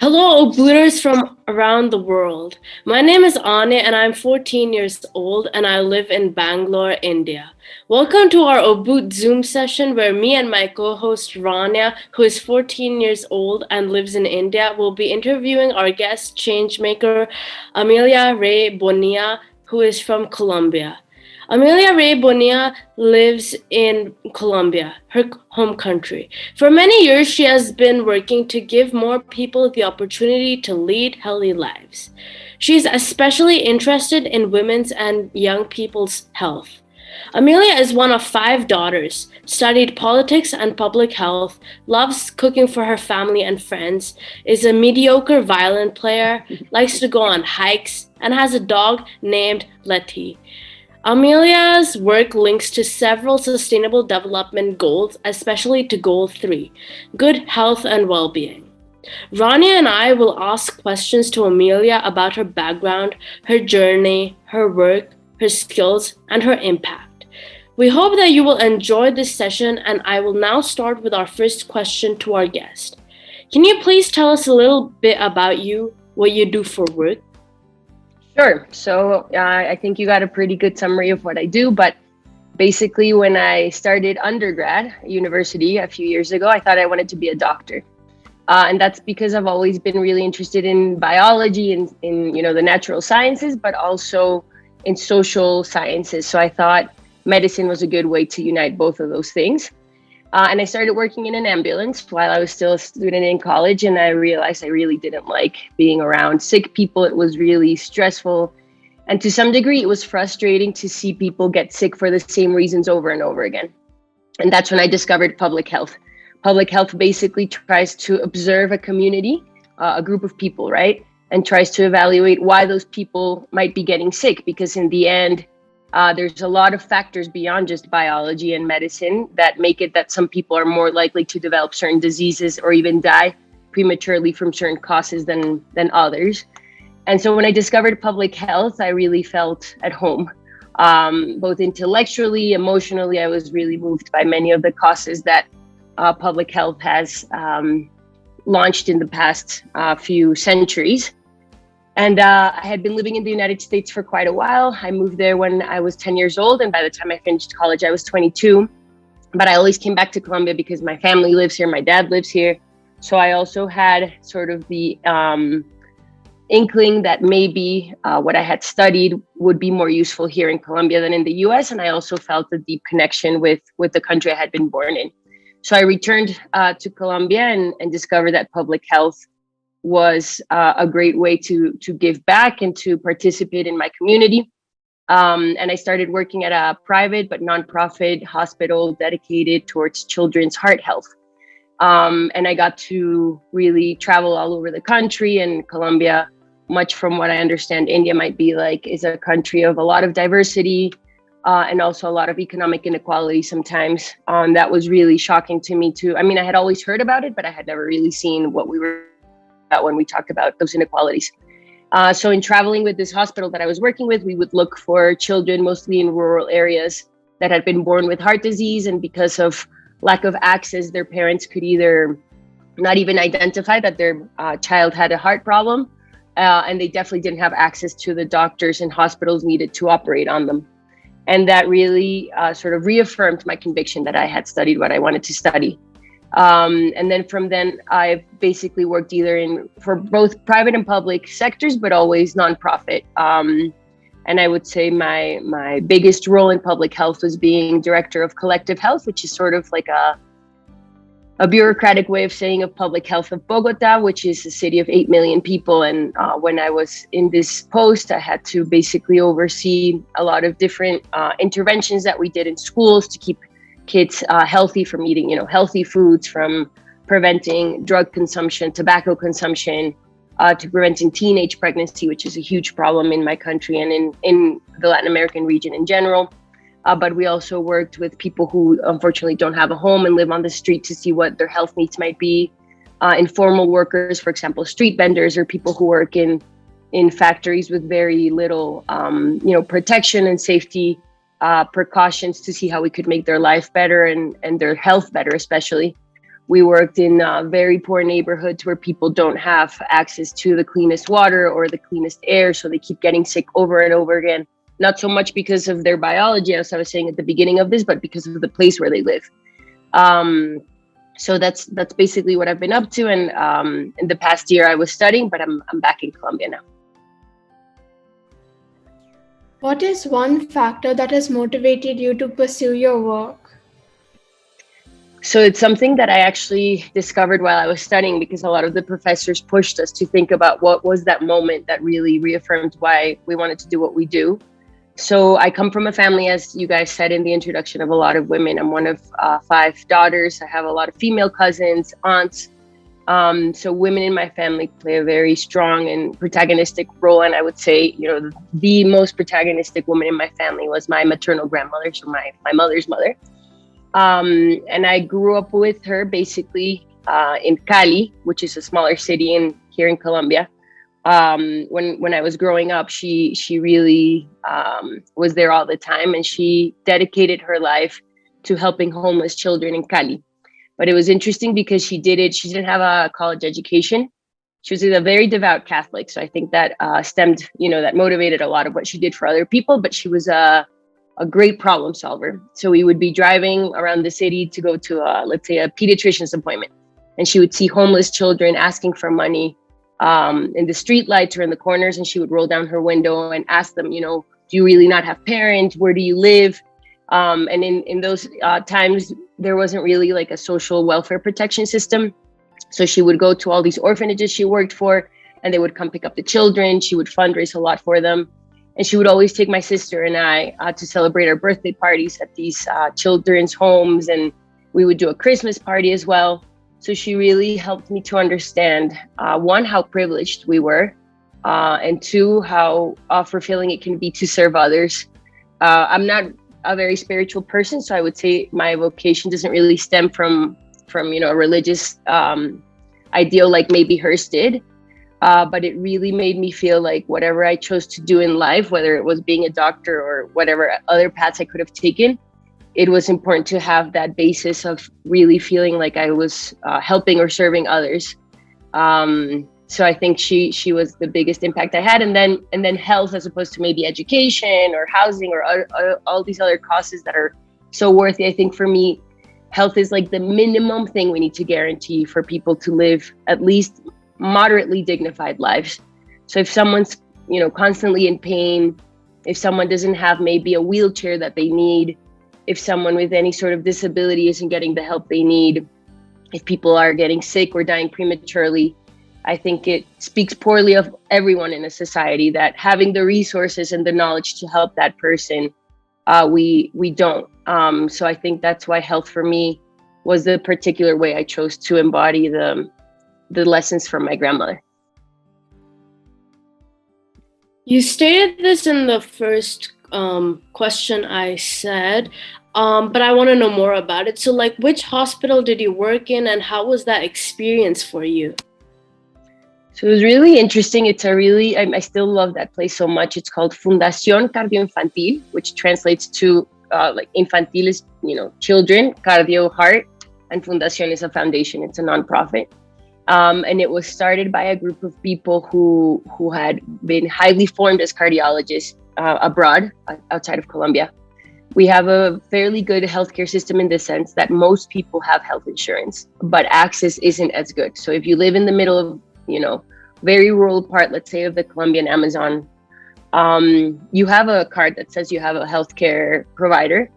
Hello, Obooters from around the world. My name is Aanya and I'm 14 years old and I live in Bangalore, India. Welcome to our Oboot Zoom session where me and my co-host Rania, who is 14 years old and lives in India, will be interviewing our guest changemaker Amelia Rey Bonilla, who is from Colombia. Amelia Rey Bonilla lives in Colombia, her home country. For many years, she has been working to give more people the opportunity to lead healthy lives. She is especially interested in women's and young people's health. Amelia is one of five daughters, studied politics and public health, loves cooking for her family and friends, is a mediocre violin player, likes to go on hikes, and has a dog named Leticia. Amelia's work links to several sustainable development goals, especially to Goal 3, good health and well-being. Rania and I will ask questions to Amelia about her background, her journey, her work, her skills, and her impact. We hope that you will enjoy this session, and I will now start with our first question to our guest. Can you please tell us a little bit about you, what you do for work? Sure. So I think you got a pretty good summary of what I do. But basically, when I started undergrad university a few years ago, I thought I wanted to be a doctor. And that's because I've always been really interested in biology and in the natural sciences, but also in social sciences. So I thought medicine was a good way to unite both of those things. And I started working in an ambulance while I was still a student in college. And I realized I really didn't like being around sick people. It was really stressful. And to some degree, it was frustrating to see people get sick for the same reasons over and over again. And that's when I discovered public health. Public health basically tries to observe a community, a group of people, right? And tries to evaluate why those people might be getting sick. Because in the end, there's a lot of factors beyond just biology and medicine that make it that some people are more likely to develop certain diseases or even die prematurely from certain causes than others. And so when I discovered public health, I really felt at home, both intellectually, emotionally. I was really moved by many of the causes that public health has launched in the past few centuries. And I had been living in the United States for quite a while. I moved there when I was 10 years old. And by the time I finished college, I was 22. But I always came back to Colombia because my family lives here. My dad lives here. So I also had sort of the inkling that maybe what I had studied would be more useful here in Colombia than in the US. And I also felt a deep connection with the country I had been born in. So I returned to Colombia and discovered that public health was a great way to give back and to participate in my community. And I started working at a private but nonprofit hospital dedicated towards children's heart health. And I got to really travel all over the country. And Colombia, much from what I understand India might be like, is a country of a lot of diversity and also a lot of economic inequality sometimes. That was really shocking to me too. I mean, I had always heard about it, but I had never really seen what we were when we talked about those inequalities. So in traveling with this hospital that I was working with, we would look for children mostly in rural areas that had been born with heart disease. And because of lack of access, their parents could either not even identify that their child had a heart problem, and they definitely didn't have access to the doctors and hospitals needed to operate on them. And that really sort of reaffirmed my conviction that I had studied what I wanted to study. And then from then, I've basically worked either for both private and public sectors, but always nonprofit. And I would say my biggest role in public health was being director of collective health, which is sort of like a bureaucratic way of saying of public health of Bogota, which is a city of 8 million people. And when I was in this post, I had to basically oversee a lot of different interventions that we did in schools to keep kids healthy, from eating, healthy foods, from preventing drug consumption, tobacco consumption, to preventing teenage pregnancy, which is a huge problem in my country and in the Latin American region in general. But we also worked with people who unfortunately don't have a home and live on the street to see what their health needs might be. Informal workers, for example, street vendors, or people who work in factories with very little, protection and safety precautions, to see how we could make their life better and their health better, especially. We worked in very poor neighborhoods where people don't have access to the cleanest water or the cleanest air, so they keep getting sick over and over again. Not so much because of their biology, as I was saying at the beginning of this, but because of the place where they live. So that's basically what I've been up to. And in the past year, I was studying, but I'm back in Colombia now. What is one factor that has motivated you to pursue your work? So it's something that I actually discovered while I was studying, because a lot of the professors pushed us to think about what was that moment that really reaffirmed why we wanted to do what we do. So I come from a family, as you guys said in the introduction, of a lot of women. I'm one of 5 daughters. I have a lot of female cousins, aunts. So women in my family play a very strong and protagonistic role. And I would say, the most protagonistic woman in my family was my maternal grandmother, so my mother's mother. And I grew up with her basically in Cali, which is a smaller city here in Colombia. When I was growing up, she really was there all the time, and she dedicated her life to helping homeless children in Cali. But it was interesting because she didn't have a college education. She was a very devout Catholic. So I think that stemmed, that motivated a lot of what she did for other people, but she was a great problem solver. So we would be driving around the city to go to let's say a pediatrician's appointment, and she would see homeless children asking for money in the street lights or in the corners, and she would roll down her window and ask them, do you really not have parents? Where do you live? And in those times, there wasn't really like a social welfare protection system. So she would go to all these orphanages she worked for, and they would come pick up the children. She would fundraise a lot for them. And she would always take my sister and I to celebrate our birthday parties at these children's homes. And we would do a Christmas party as well. So she really helped me to understand, one, how privileged we were, and two, how fulfilling it can be to serve others. I'm not a very spiritual person, so I would say my vocation doesn't really stem from a religious ideal like maybe hers did. But it really made me feel like whatever I chose to do in life, whether it was being a doctor or whatever other paths I could have taken, it was important to have that basis of really feeling like I was helping or serving others. So I think she was the biggest impact I had. And then health, as opposed to maybe education or housing or all these other causes that are so worthy. I think for me, health is like the minimum thing we need to guarantee for people to live at least moderately dignified lives. So if someone's constantly in pain, if someone doesn't have maybe a wheelchair that they need, if someone with any sort of disability isn't getting the help they need, if people are getting sick or dying prematurely, I think it speaks poorly of everyone in a society that having the resources and the knowledge to help that person, we don't. So I think that's why health for me was the particular way I chose to embody the lessons from my grandmother. You stated this in the first question I said, but I want to know more about it. So which hospital did you work in, and how was that experience for you? So it was really interesting. I still love that place so much. It's called Fundación Cardioinfantil, which translates to infantil is, children, cardio, heart, and Fundación is a foundation. It's a nonprofit. And it was started by a group of people who had been highly formed as cardiologists abroad, outside of Colombia. We have a fairly good healthcare system in the sense that most people have health insurance, but access isn't as good. So if you live in the middle of, very rural part, let's say, of the Colombian Amazon, you have a card that says you have a healthcare provider.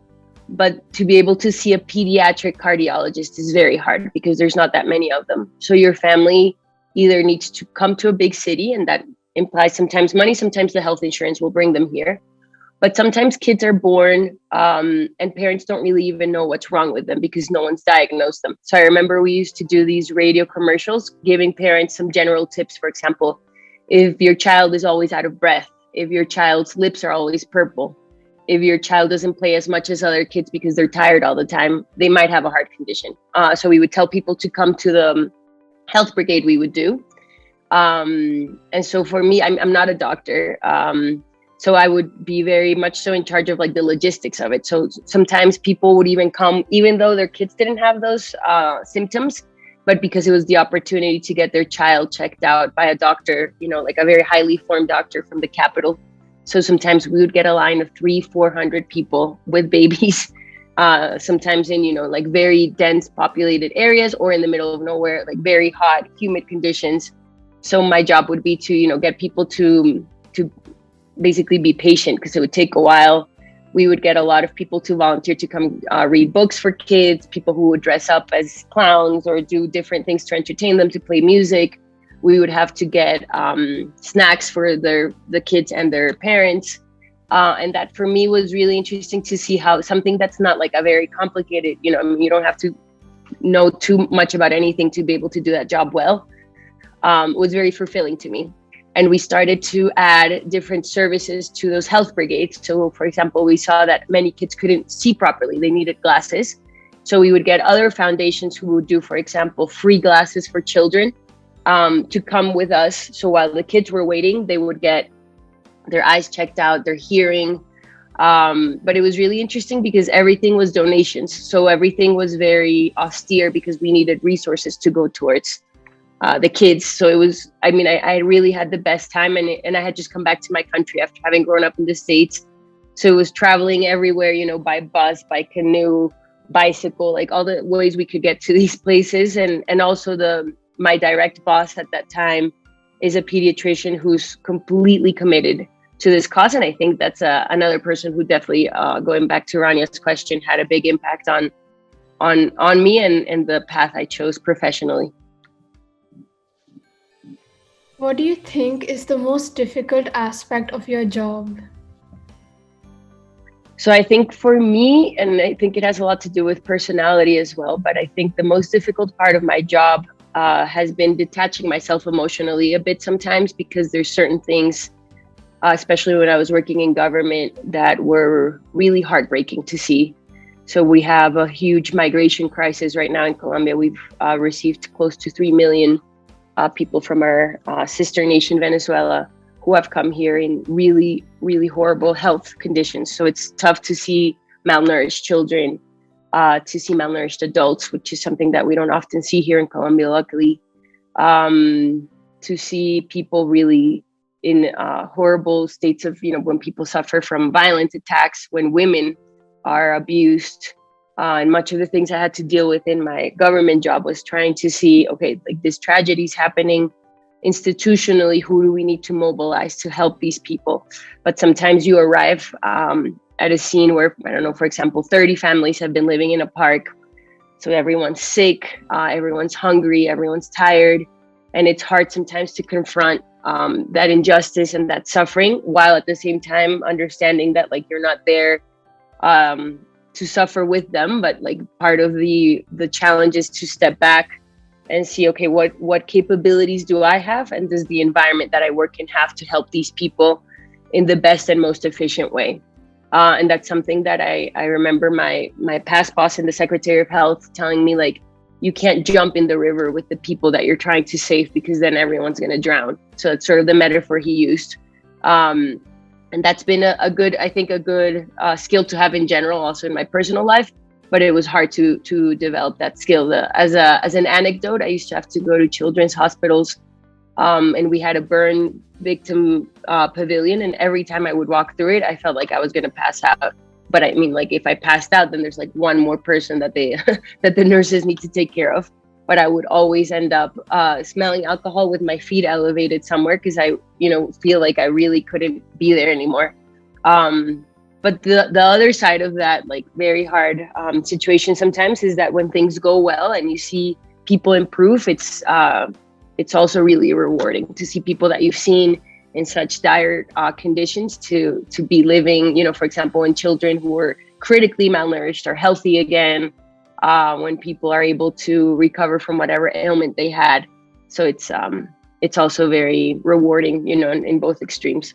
But to be able to see a pediatric cardiologist is very hard because there's not that many of them. So your family either needs to come to a big city, and that implies sometimes money, sometimes the health insurance will bring them here. But sometimes kids are born and parents don't really even know what's wrong with them because no one's diagnosed them. So I remember we used to do these radio commercials giving parents some general tips. For example, if your child is always out of breath, if your child's lips are always purple, if your child doesn't play as much as other kids because they're tired all the time, they might have a heart condition. So we would tell people to come to the health brigade we would do. And so for me, I'm not a doctor. So I would be very much so in charge of like the logistics of it. So sometimes people would even come, even though their kids didn't have those symptoms, but because it was the opportunity to get their child checked out by a doctor, you know, like a very highly formed doctor from the capital. So sometimes we would get a line of 300-400 people with babies, sometimes in, you know, like very dense populated areas or in the middle of nowhere, like very hot, humid conditions. So my job would be to, you know, get people to basically be patient, because it would take a while. We would get a lot of people to volunteer to come read books for kids, people who would dress up as clowns or do different things to entertain them, to play music. We would have to get snacks for the kids and their parents. And that for me was really interesting to see how something that's not like a very complicated, you know, I mean, you don't have to know too much about anything to be able to do that job well, was very fulfilling to me. And we started to add different services to those health brigades. So for example, we saw that many kids couldn't see properly. They needed glasses. So we would get other foundations who would do, for example, free glasses for children to come with us. So while the kids were waiting, they would get their eyes checked out, their hearing. But it was really interesting because everything was donations. So everything was very austere because we needed resources to go towards the kids. So it was, I mean, I really had the best time, and I had just come back to my country after having grown up in the States. So it was traveling everywhere, you know, by bus, by canoe, bicycle, like all the ways we could get to these places. And also my direct boss at that time is a pediatrician who's completely committed to this cause. And I think that's another person who definitely, going back to Rania's question, had a big impact on me and the path I chose professionally. What do you think is the most difficult aspect of your job? So I think for me, and I think it has a lot to do with personality as well, but I think the most difficult part of my job has been detaching myself emotionally a bit sometimes, because there's certain things, especially when I was working in government, that were really heartbreaking to see. So we have a huge migration crisis right now in Colombia. We've received close to 3 million people from our sister nation, Venezuela, who have come here in really, really horrible health conditions. So it's tough to see malnourished children, to see malnourished adults, which is something that we don't often see here in Colombia, luckily. To see people really in horrible states of, you know, when people suffer from violent attacks, when women are abused. And much of the things I had to deal with in my government job was trying to see, okay, like this tragedy is happening institutionally, who do we need to mobilize to help these people? But sometimes you arrive at a scene where, I don't know, for example, 30 families have been living in a park. So everyone's sick, everyone's hungry, everyone's tired. And it's hard sometimes to confront that injustice and that suffering, while at the same time understanding that like you're not there to suffer with them, but like part of the challenge is to step back and see, okay, what capabilities do I have, and does the environment that I work in have to help these people in the best and most efficient way? And that's something that I remember my past boss and the Secretary of Health telling me, like, you can't jump in the river with the people that you're trying to save, because then everyone's going to drown. So it's sort of the metaphor he used. And that's been a good skill to have in general, also in my personal life. But it was hard to develop that skill. As an anecdote, I used to have to go to children's hospitals, and we had a burn victim pavilion. And every time I would walk through it, I felt like I was going to pass out. But I mean, like, if I passed out, then there's like one more person that that the nurses need to take care of. But I would always end up smelling alcohol with my feet elevated somewhere, because I, feel like I really couldn't be there anymore. But the other side of that, like, very hard situation sometimes, is that when things go well and you see people improve, it's also really rewarding to see people that you've seen in such dire conditions to be living, for example, when children who were critically malnourished are healthy again, when people are able to recover from whatever ailment they had. So it's also very rewarding, in both extremes.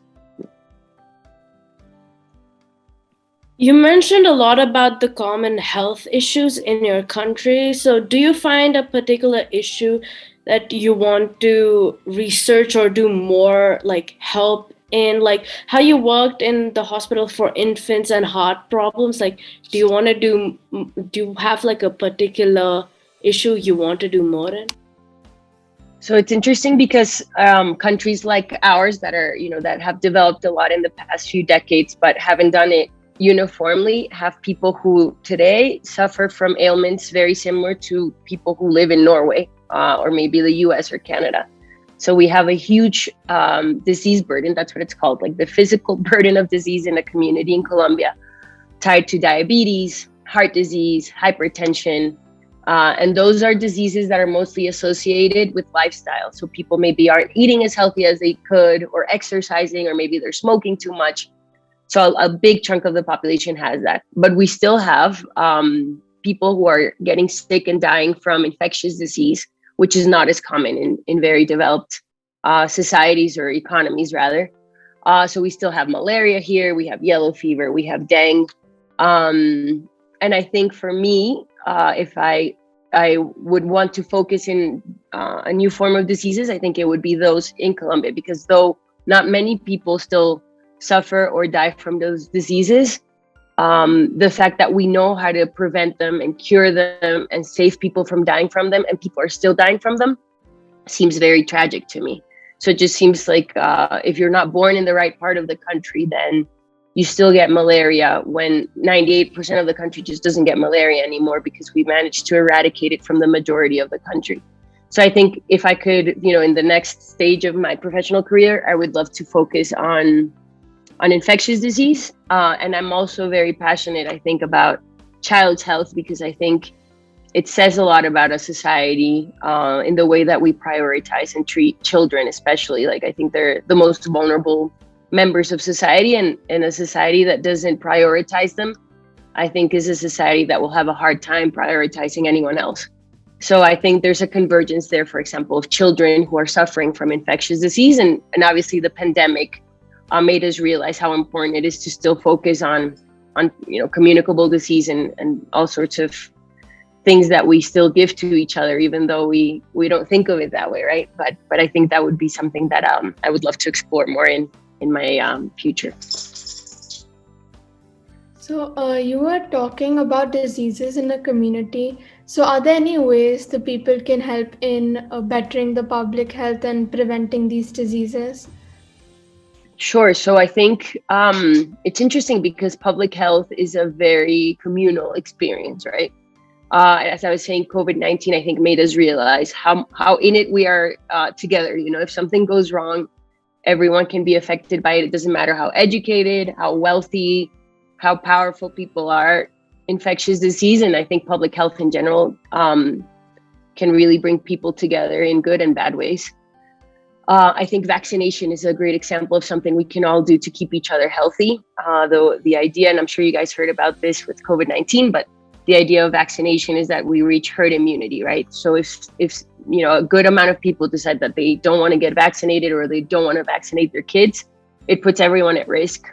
You mentioned a lot about the common health issues in your country. So do you find a particular issue that you want to research or do more, like help And like how you worked in the hospital for infants and heart problems, like do you want to do you have like a particular issue you want to do more in? So it's interesting because countries like ours that are, that have developed a lot in the past few decades, but haven't done it uniformly, have people who today suffer from ailments very similar to people who live in Norway or maybe the US or Canada. So we have a huge disease burden. That's what it's called, like the physical burden of disease in a community in Colombia, tied to diabetes, heart disease, hypertension. And those are diseases that are mostly associated with lifestyle. So people maybe aren't eating as healthy as they could, or exercising, or maybe they're smoking too much. So a big chunk of the population has that. But we still have people who are getting sick and dying from infectious disease, which is not as common in very developed societies or economies, rather. So we still have malaria here. We have yellow fever. We have dengue. And I think for me, if I would want to focus in a new form of diseases, I think it would be those in Colombia, because though not many people still suffer or die from those diseases, the fact that we know how to prevent them and cure them and save people from dying from them, and people are still dying from them, seems very tragic to me. So it just seems like if you're not born in the right part of the country, then you still get malaria, when 98% of the country just doesn't get malaria anymore because we managed to eradicate it from the majority of the country. So I think if I could, in the next stage of my professional career, I would love to focus on infectious disease. And I'm also very passionate, I think, about child's health, because I think it says a lot about a society in the way that we prioritize and treat children, especially. Like, I think they're the most vulnerable members of society, and in a society that doesn't prioritize them, I think is a society that will have a hard time prioritizing anyone else. So I think there's a convergence there, for example, of children who are suffering from infectious disease. And obviously the pandemic made us realize how important it is to still focus on communicable disease and all sorts of things that we still give to each other, even though we don't think of it that way, right? But I think that would be something that I would love to explore more in my future. So you were talking about diseases in the community. So are there any ways the people can help in bettering the public health and preventing these diseases? Sure. So I think it's interesting because public health is a very communal experience, right? As I was saying, COVID-19, I think, made us realize how in it we are together. If something goes wrong, everyone can be affected by it. It doesn't matter how educated, how wealthy, how powerful people are. Infectious disease, and I think public health in general, can really bring people together in good and bad ways. I think vaccination is a great example of something we can all do to keep each other healthy. Though the idea, and I'm sure you guys heard about this with COVID-19, but the idea of vaccination is that we reach herd immunity, right? So if a good amount of people decide that they don't want to get vaccinated, or they don't want to vaccinate their kids, it puts everyone at risk,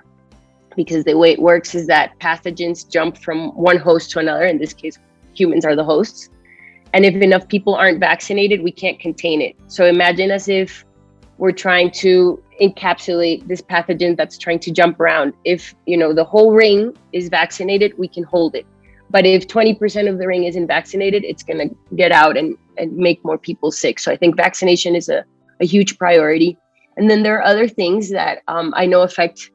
because the way it works is that pathogens jump from one host to another. In this case, humans are the hosts. And if enough people aren't vaccinated, we can't contain it. So imagine as if we're trying to encapsulate this pathogen that's trying to jump around. If the whole ring is vaccinated, we can hold it. But if 20% of the ring isn't vaccinated, it's going to get out and make more people sick. So I think vaccination is a huge priority. And then there are other things that I know affect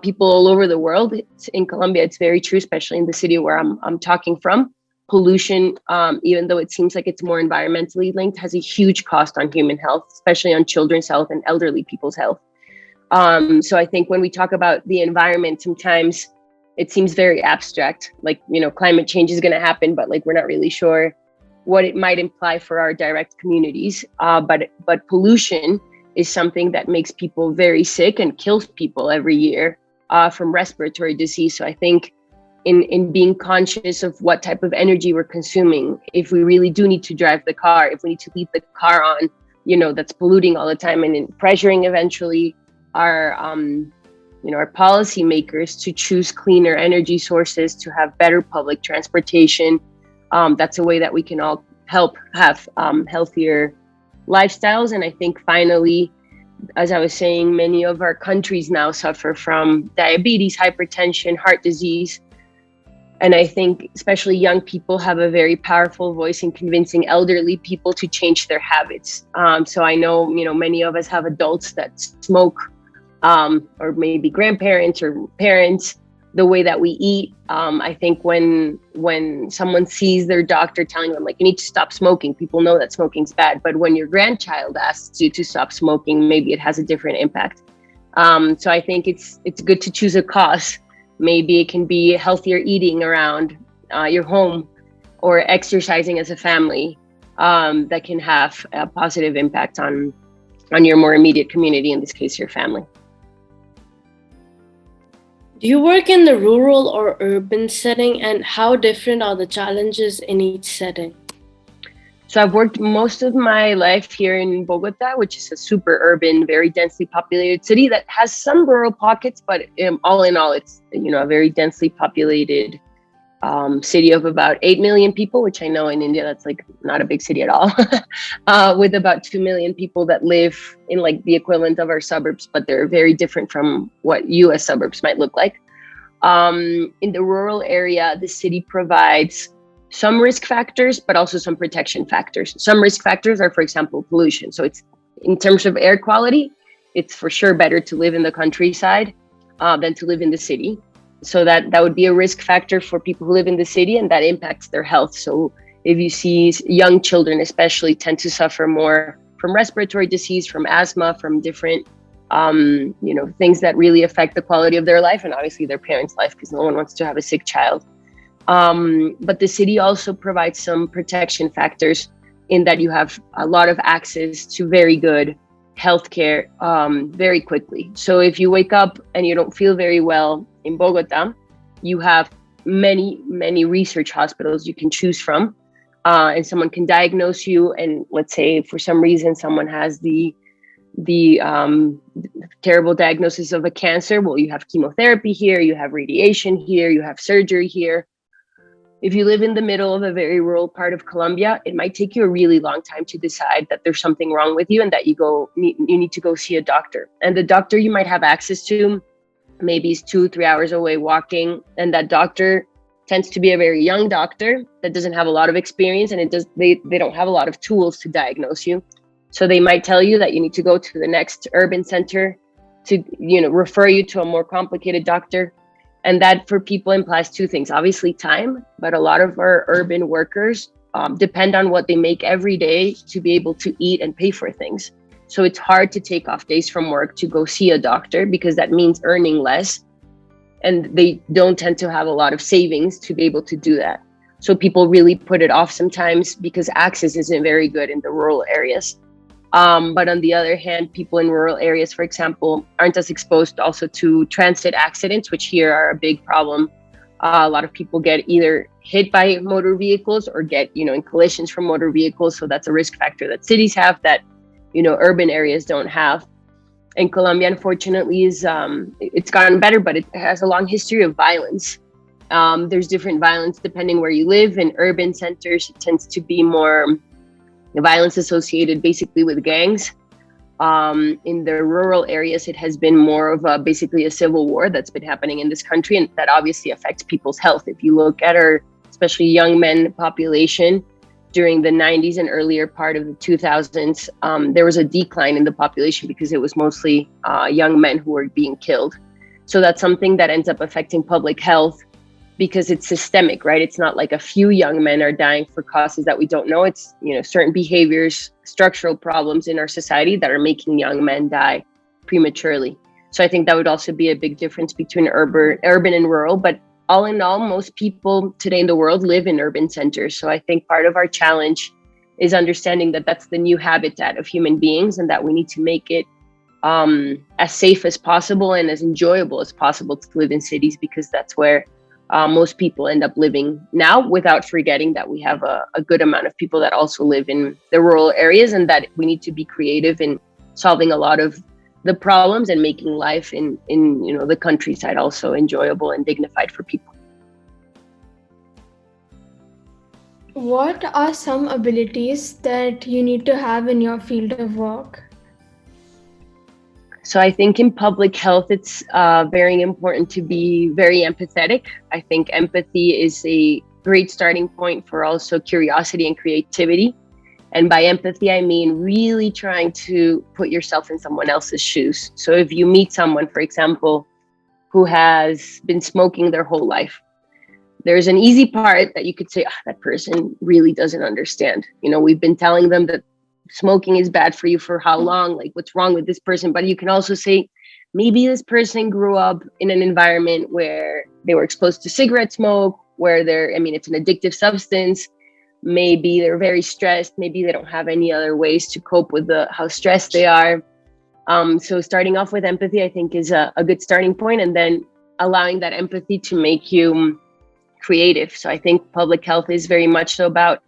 people all over the world. In Colombia, it's very true, especially in the city where I'm talking from. Pollution, even though it seems like it's more environmentally linked, has a huge cost on human health, especially on children's health and elderly people's health. So I think when we talk about the environment, sometimes it seems very abstract, like, climate change is going to happen, but like, we're not really sure what it might imply for our direct communities. But pollution is something that makes people very sick and kills people every year from respiratory disease. So I think in being conscious of what type of energy we're consuming, if we really do need to drive the car, if we need to leave the car on, that's polluting all the time, and in pressuring eventually our policymakers to choose cleaner energy sources, to have better public transportation. That's a way that we can all help have healthier lifestyles. And I think finally, as I was saying, many of our countries now suffer from diabetes, hypertension, heart disease. And I think especially young people have a very powerful voice in convincing elderly people to change their habits. So I know, many of us have adults that smoke, or maybe grandparents or parents. The way that we eat, I think when someone sees their doctor telling them, like, you need to stop smoking, people know that smoking's bad. But when your grandchild asks you to stop smoking, maybe it has a different impact. So I think it's good to choose a cause. Maybe it can be healthier eating around your home, or exercising as a family, that can have a positive impact on your more immediate community, in this case, your family. Do you work in the rural or urban setting, and how different are the challenges in each setting? So I've worked most of my life here in Bogota, which is a super urban, very densely populated city that has some rural pockets, but all in all, it's a very densely populated city of about 8 million people, which I know in India, that's like not a big city at all, with about 2 million people that live in like the equivalent of our suburbs, but they're very different from what US suburbs might look like. In the rural area, the city provides some risk factors, but also some protection factors. Some risk factors are, for example, pollution. So it's, in terms of air quality, it's for sure better to live in the countryside than to live in the city. So that would be a risk factor for people who live in the city, and that impacts their health. So if you see young children especially tend to suffer more from respiratory disease, from asthma, from different things that really affect the quality of their life, and obviously their parents' life, because no one wants to have a sick child. But the city also provides some protection factors, in that you have a lot of access to very good healthcare very quickly. So if you wake up and you don't feel very well in Bogota, you have many, many research hospitals you can choose from, and someone can diagnose you. And let's say for some reason someone has the terrible diagnosis of a cancer. Well, you have chemotherapy here, you have radiation here, you have surgery here. If you live in the middle of a very rural part of Colombia, it might take you a really long time to decide that there's something wrong with you, and that you need to go see a doctor. And the doctor you might have access to maybe is 2-3 hours away walking, and that doctor tends to be a very young doctor that doesn't have a lot of experience, and they don't have a lot of tools to diagnose you. So they might tell you that you need to go to the next urban center to refer you to a more complicated doctor. And that for people implies two things: obviously time, but a lot of our urban workers depend on what they make every day to be able to eat and pay for things. So it's hard to take off days from work to go see a doctor, because that means earning less, and they don't tend to have a lot of savings to be able to do that. So people really put it off sometimes because access isn't very good in the rural areas. But on the other hand, people in rural areas, for example, aren't as exposed also to transit accidents, which here are a big problem. A lot of people get either hit by motor vehicles or get, in collisions from motor vehicles. So that's a risk factor that cities have that, urban areas don't have. And Colombia, unfortunately, it's gotten better, but it has a long history of violence. There's different violence depending where you live. In urban centers, it tends to be more violence associated basically with gangs. In the rural areas, it has been more of basically a civil war that's been happening in this country, and that obviously affects people's health. If you look at our, especially young men population, during the 90s and earlier part of the 2000s, there was a decline in the population because it was mostly young men who were being killed. So that's something that ends up affecting public health, because it's systemic, right? It's not like a few young men are dying for causes that we don't know. It's, certain behaviors, structural problems in our society that are making young men die prematurely. So I think that would also be a big difference between urban and rural. But all in all, most people today in the world live in urban centers. So I think part of our challenge is understanding that that's the new habitat of human beings, and that we need to make it as safe as possible and as enjoyable as possible to live in cities, because that's where most people end up living now, without forgetting that we have a good amount of people that also live in the rural areas, and that we need to be creative in solving a lot of the problems and making life in the countryside also enjoyable and dignified for people. What are some abilities that you need to have in your field of work? So I think in public health, it's very important to be very empathetic. I think empathy is a great starting point for also curiosity and creativity. And by empathy, I mean really trying to put yourself in someone else's shoes. So if you meet someone, for example, who has been smoking their whole life, there's an easy part that you could say, that person really doesn't understand. You know, we've been telling them that smoking is bad for you for how long? Like, what's wrong with this person? But you can also say, maybe this person grew up in an environment where they were exposed to cigarette smoke, where it's an addictive substance. Maybe they're very stressed. Maybe they don't have any other ways to cope with how stressed they are. So starting off with empathy, I think, is a good starting point, and then allowing that empathy to make you creative. So I think public health is very much so about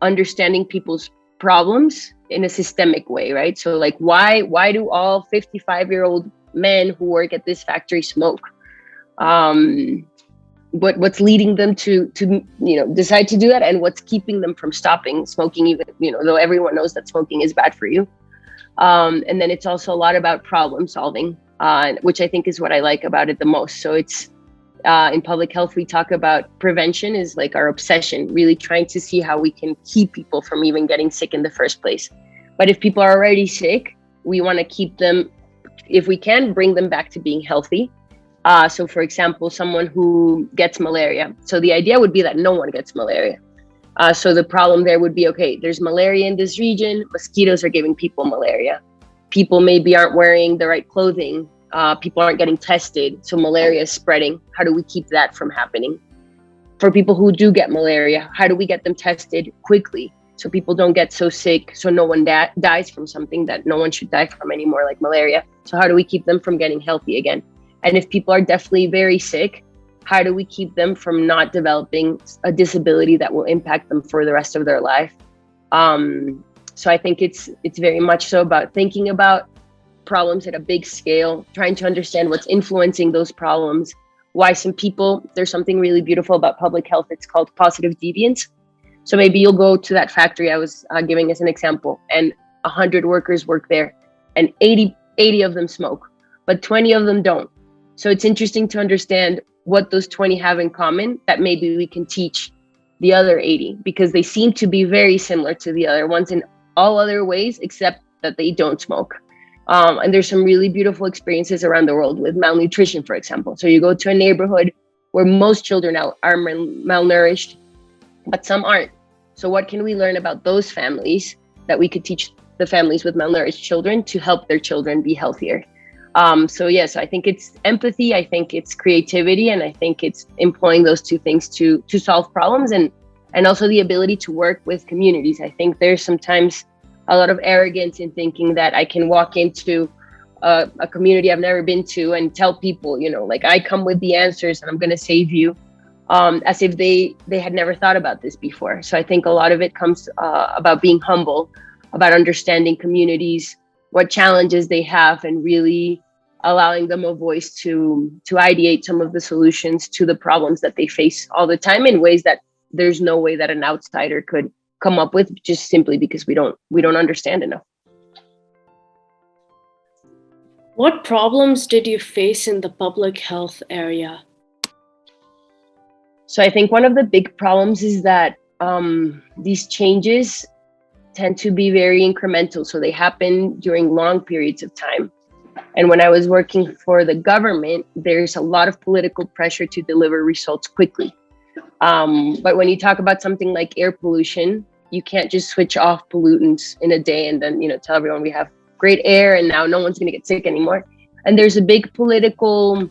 understanding people's problems in a systemic way, right? So like, why do all 55-year-old men who work at this factory smoke? What's leading them to decide to do that, and what's keeping them from stopping smoking, even though everyone knows that smoking is bad for you. And then it's also a lot about problem solving, which I think is what I like about it the most. So it's in public health, we talk about prevention is like our obsession, really trying to see how we can keep people from even getting sick in the first place. But if people are already sick, we want to keep them, if we can, bring them back to being healthy. So for example, someone who gets malaria. So the idea would be that no one gets malaria. So the problem there would be, okay, there's malaria in this region, mosquitoes are giving people malaria. People maybe aren't wearing the right clothing. People aren't getting tested, so malaria is spreading. How do we keep that from happening? For people who do get malaria, how do we get them tested quickly so people don't get so sick, so no one dies from something that no one should die from anymore, like malaria? So how do we keep them from getting healthy again? And if people are definitely very sick, how do we keep them from not developing a disability that will impact them for the rest of their life? So I think it's very much so about thinking about problems at a big scale, trying to understand what's influencing those problems, why some people, there's something really beautiful about public health. It's called positive deviance. So maybe you'll go to that factory I was giving as an example, and 100 workers work there, and 80 of them smoke, but 20 of them don't. So it's interesting to understand what those 20 have in common that maybe we can teach the other 80, because they seem to be very similar to the other ones in all other ways, except that they don't smoke. And there's some really beautiful experiences around the world with malnutrition, for example. So you go to a neighborhood where most children are malnourished, but some aren't. So what can we learn about those families that we could teach the families with malnourished children to help their children be healthier? So yes, I think it's empathy, I think it's creativity, and I think it's employing those two things to solve problems, and also the ability to work with communities. I think there's sometimes a lot of arrogance in thinking that I can walk into a community I've never been to and tell people, like, I come with the answers and I'm going to save you, as if they had never thought about this before. So I think a lot of it comes about being humble, about understanding communities, what challenges they have, and really allowing them a voice to ideate some of the solutions to the problems that they face all the time in ways that there's no way that an outsider could come up with, just simply because we don't understand enough. What problems did you face in the public health area? So I think one of the big problems is that these changes tend to be very incremental. So they happen during long periods of time. And when I was working for the government, there's a lot of political pressure to deliver results quickly. But when you talk about something like air pollution, you can't just switch off pollutants in a day and then, tell everyone we have great air and now no one's going to get sick anymore. And there's a big political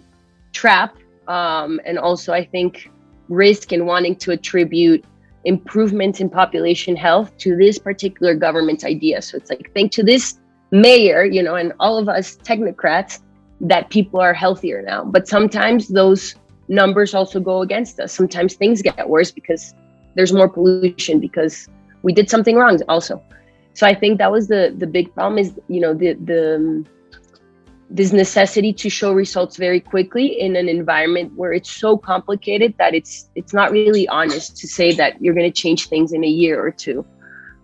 trap, and also I think risk in wanting to attribute improvements in population health to this particular government's idea. So it's like, thanks to this mayor, and all of us technocrats, that people are healthier now. But sometimes those numbers also go against us. Sometimes things get worse because there's more pollution, because we did something wrong also. So I think that was the big problem, is this necessity to show results very quickly in an environment where it's so complicated that it's not really honest to say that you're going to change things in a year or two.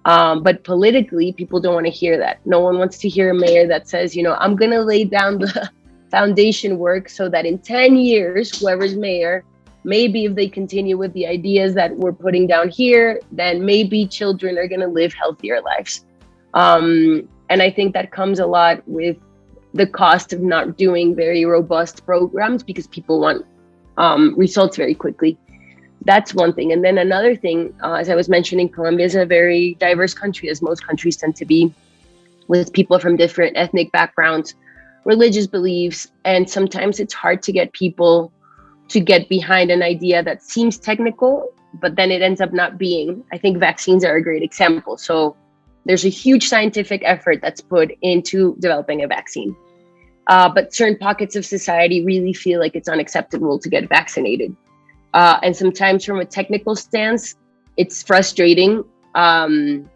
But politically, people don't want to hear that. No one wants to hear a mayor that says, I'm going to lay down the foundation work so that in 10 years, whoever's mayor, maybe if they continue with the ideas that we're putting down here, then maybe children are going to live healthier lives. And I think that comes a lot with the cost of not doing very robust programs because people want results very quickly. That's one thing. And then another thing, as I was mentioning, Colombia is a very diverse country, as most countries tend to be, with people from different ethnic backgrounds, religious beliefs. And sometimes it's hard to get people to get behind an idea that seems technical, but then it ends up not being. I think vaccines are a great example. So there's a huge scientific effort that's put into developing a vaccine. But certain pockets of society really feel like it's unacceptable to get vaccinated. And sometimes from a technical stance, it's frustrating to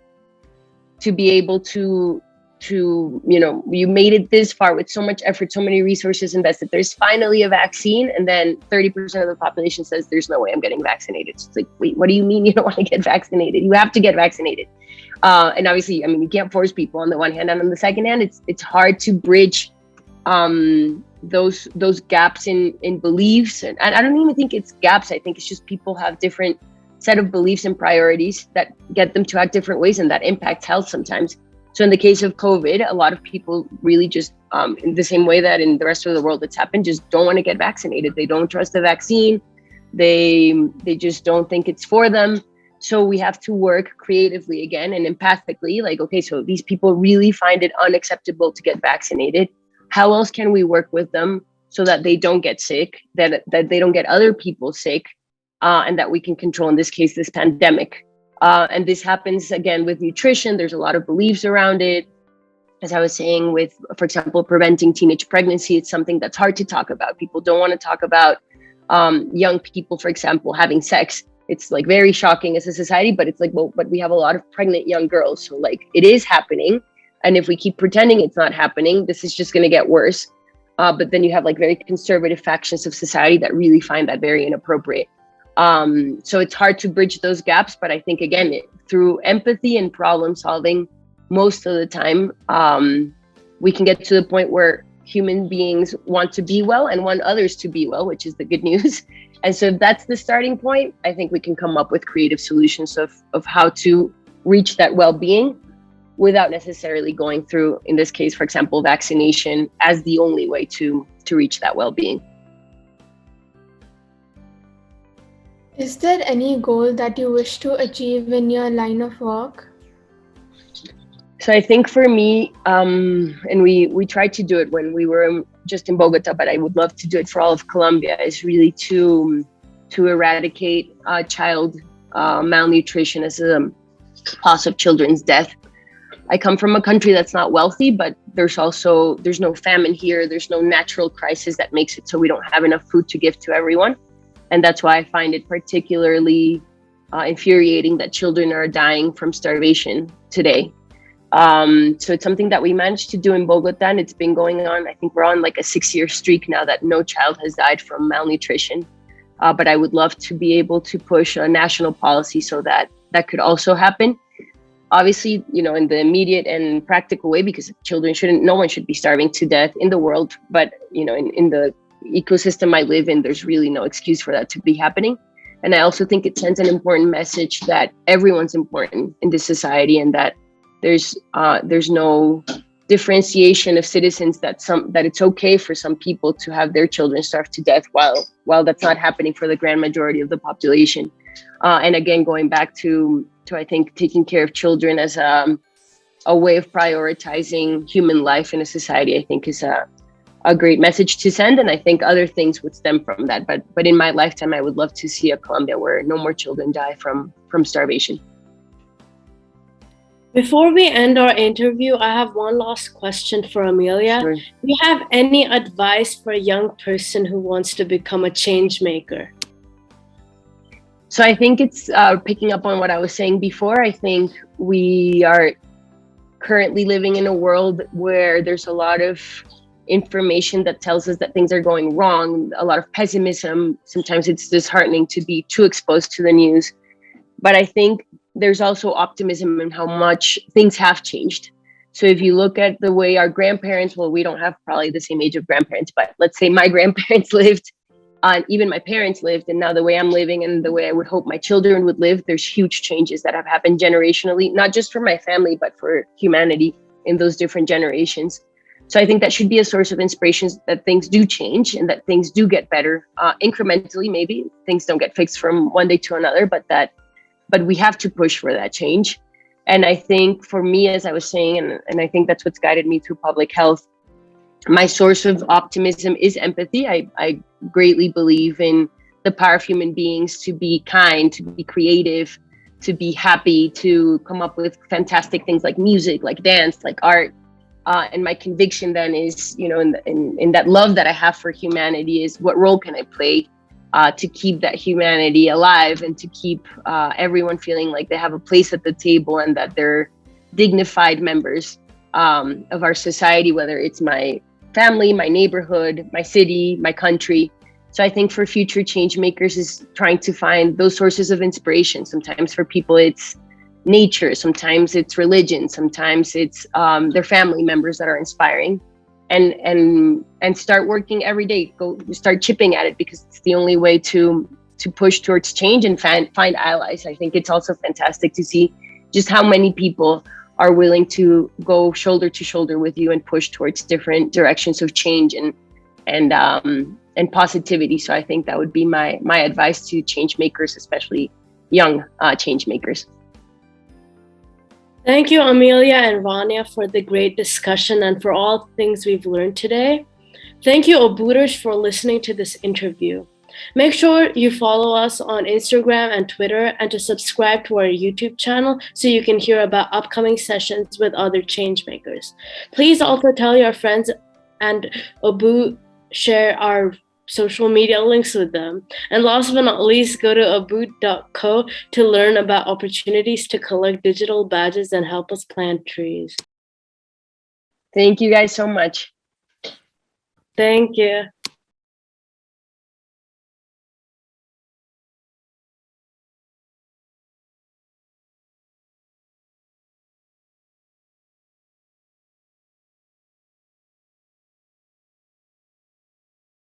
be able to, you made it this far with so much effort, so many resources invested. There's finally a vaccine, and then 30% of the population says, there's no way I'm getting vaccinated. So it's like, wait, what do you mean you don't want to get vaccinated? You have to get vaccinated. And obviously, you can't force people on the one hand, and on the second hand, it's hard to bridge those gaps in beliefs. And I don't even think it's gaps. I think it's just people have different set of beliefs and priorities that get them to act different ways, and that impacts health sometimes. So in the case of COVID, a lot of people really just, in the same way that in the rest of the world it's happened, just don't want to get vaccinated. They don't trust the vaccine. They just don't think it's for them. So we have to work creatively again and empathically, like, okay, so these people really find it unacceptable to get vaccinated. How else can we work with them so that they don't get sick, that they don't get other people sick, and that we can control, in this case, this pandemic? And this happens, again, with nutrition. There's a lot of beliefs around it. As I was saying, with, for example, preventing teenage pregnancy, it's something that's hard to talk about. People don't want to talk about young people, for example, having sex. It's like very shocking as a society, but it's like, well, but we have a lot of pregnant young girls. So like it is happening. And if we keep pretending it's not happening, this is just going to get worse. But then you have like very conservative factions of society that really find that very inappropriate. So it's hard to bridge those gaps. But I think, again, through empathy and problem solving, most of the time, we can get to the point where human beings want to be well and want others to be well, which is the good news. And so if that's the starting point, I think we can come up with creative solutions of how to reach that well-being without necessarily going through, in this case, for example, vaccination as the only way to reach that well-being. Is there any goal that you wish to achieve in your line of work? So I think for me, and we tried to do it when we were just in Bogota, but I would love to do it for all of Colombia, is really to eradicate child malnutrition as a cause of children's death. I come from a country that's not wealthy, but there's no famine here. There's no natural crisis that makes it so we don't have enough food to give to everyone. And that's why I find it particularly infuriating that children are dying from starvation today. So it's something that we managed to do in Bogota, and it's been going on. I think we're on like a 6-year streak now that no child has died from malnutrition. But I would love to be able to push a national policy so that could also happen. Obviously, in the immediate and practical way, because no one should be starving to death in the world. But, in the ecosystem I live in, there's really no excuse for that to be happening. And I also think it sends an important message that everyone's important in this society, and that there's no differentiation of citizens, that it's okay for some people to have their children starve to death while that's not happening for the grand majority of the population. And again, going back to I think taking care of children as a way of prioritizing human life in a society, I think is a great message to send. And I think other things would stem from that. But in my lifetime, I would love to see a Colombia where no more children die from starvation. Before we end our interview, I have one last question for Amelia. Sure. Do you have any advice for a young person who wants to become a change maker? So I think it's picking up on what I was saying before. I think we are currently living in a world where there's a lot of information that tells us that things are going wrong, a lot of pessimism. Sometimes it's disheartening to be too exposed to the news. But I think there's also optimism in how much things have changed. So if you look at the way our grandparents, well, we don't have probably the same age of grandparents, but let's say my grandparents lived, even my parents lived, and now the way I'm living and the way I would hope my children would live, there's huge changes that have happened generationally, not just for my family, but for humanity in those different generations. So I think that should be a source of inspiration, that things do change and that things do get better incrementally. Maybe things don't get fixed from one day to another, but we have to push for that change. And I think for me, as I was saying, and I think that's what's guided me through public health, my source of optimism is empathy. I greatly believe in the power of human beings to be kind, to be creative, to be happy, to come up with fantastic things like music, like dance, like art. And my conviction then is, in that love that I have for humanity, is what role can I play to keep that humanity alive and to keep everyone feeling like they have a place at the table and that they're dignified members of our society, whether it's my family, my neighborhood, my city, my country. So I think for future change makers is trying to find those sources of inspiration. Sometimes for people, it's nature, sometimes it's religion, sometimes it's their family members that are inspiring, and start working every day. Go start chipping at it, because it's the only way to push towards change and find allies. I think it's also fantastic to see just how many people are willing to go shoulder to shoulder with you and push towards different directions of change and positivity. So I think that would be my advice to change makers, especially young change makers. Thank you, Amelia and Rania, for the great discussion and for all things we've learned today. Thank you, Obooters, for listening to this interview. Make sure you follow us on Instagram and Twitter, and to subscribe to our YouTube channel so you can hear about upcoming sessions with other changemakers. Please also tell your friends and Oboot share our social media links with them. And last but not least, go to Oboot.co to learn about opportunities to collect digital badges and help us plant trees. Thank you guys so much. Thank you.